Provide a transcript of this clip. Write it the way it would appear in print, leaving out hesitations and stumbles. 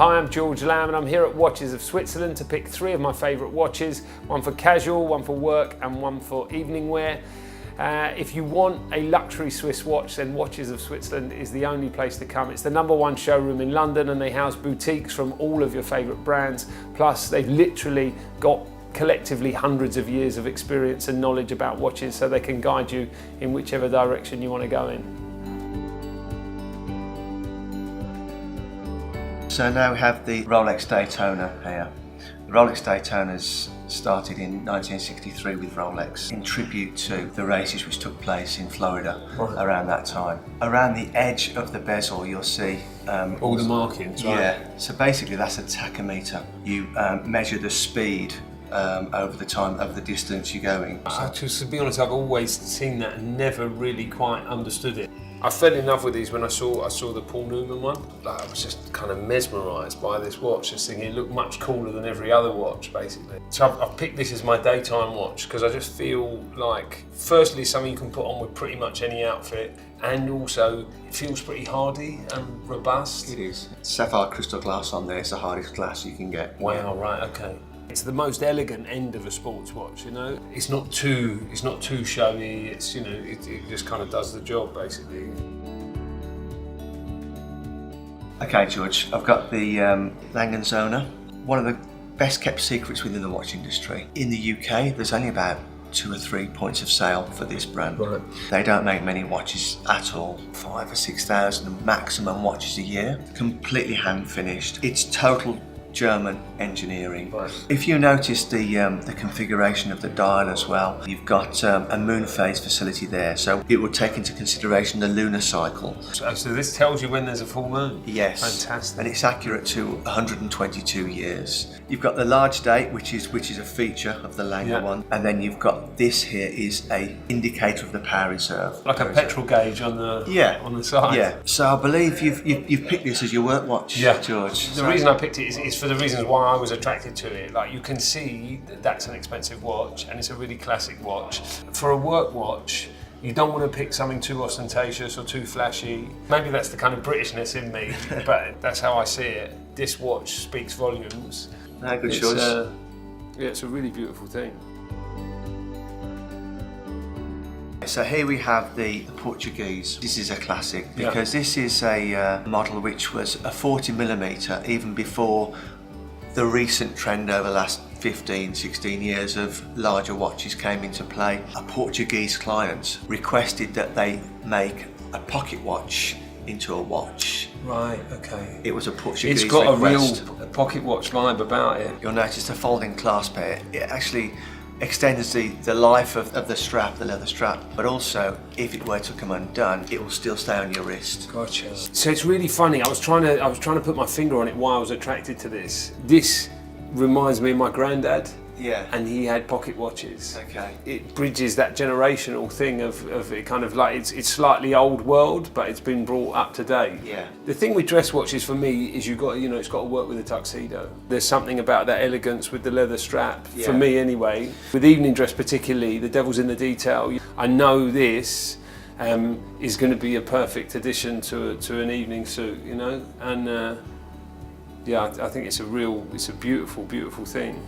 Hi, I'm George Lamb and I'm here at Watches of Switzerland to pick 3 of my favourite watches, one for casual, one for work and one for evening wear. If you want a luxury Swiss watch, then Watches of Switzerland is the only place to come. It's the #1 showroom in London and they house boutiques from all of your favourite brands. Plus they've literally got collectively hundreds of years of experience and knowledge about watches, so they can guide you in whichever direction you want to go in. So now we have the Rolex Daytona here. The Rolex Daytona's started in 1963 with Rolex in tribute to the races which took place in Florida around that time. Around the edge of the bezel you'll see all the markings, right? Yeah, so basically that's a tachometer. You measure the speed over the time of the distance you're going. To be honest, I've always seen that and never really quite understood it. I fell in love with these when I saw the Paul Newman one. I was just kind of mesmerised by this watch, just thinking it looked much cooler than every other watch, basically. So I've picked this as my daytime watch because I just feel like, firstly, something you can put on with pretty much any outfit, and also it feels pretty hardy and robust. It is. Sapphire crystal glass on there, it's the hardest glass you can get. Wow, right, okay. It's the most elegant end of a sports watch, you know. It's not too showy. It's, you know, it just kind of does the job basically. Okay, George, I've got the Langenzona, one of the best kept secrets within the watch industry. In the UK, there's only about 2 or 3 points of sale for this brand. Right. They don't make many watches at all. 5,000 or 6,000 maximum watches a year. Completely hand finished. It's total German engineering. Right. If you notice the configuration of the dial as well, you've got a moon phase facility there, so it will take into consideration the lunar cycle. So this tells you when there's a full moon? Yes. Fantastic. And it's accurate to 122 years. You've got the large date, which is a feature of the Lange one, and then you've got this here is a indicator of the power reserve. Like a petrol gauge on the side. Yeah. So I believe you've picked this as your work watch, George. The reason I picked it is for the reasons why I was attracted to it. Like, you can see that that's an expensive watch and it's a really classic watch. For a work watch, you don't want to pick something too ostentatious or too flashy. Maybe that's the kind of Britishness in me, but that's how I see it. This watch speaks volumes. No, good choice. Yeah, it's a really beautiful thing. So here we have the Portuguese. This is a classic because this is a model which was a 40mm even before the recent trend over the last 15, 16 years of larger watches came into play. A Portuguese client requested that they make a pocket watch into a watch. Right, okay. It was a Portuguese It's got request. a real pocket watch vibe about it. You'll notice the folding clasp here. It actually extends the life of the strap, the leather strap, but also if it were to come undone, it will still stay on your wrist. Gotcha. So it's really funny. I was trying to put my finger on it why I was attracted to this. This reminds me of my granddad. Yeah. And he had pocket watches. Okay. It bridges that generational thing of it, kind of like it's slightly old world, but it's been brought up to date. Yeah. The thing with dress watches for me is it's got to work with a tuxedo. There's something about that elegance with the leather strap, for me anyway. With evening dress particularly, the devil's in the detail. I know this is going to be a perfect addition to an evening suit, you know, and I think it's a beautiful, beautiful thing.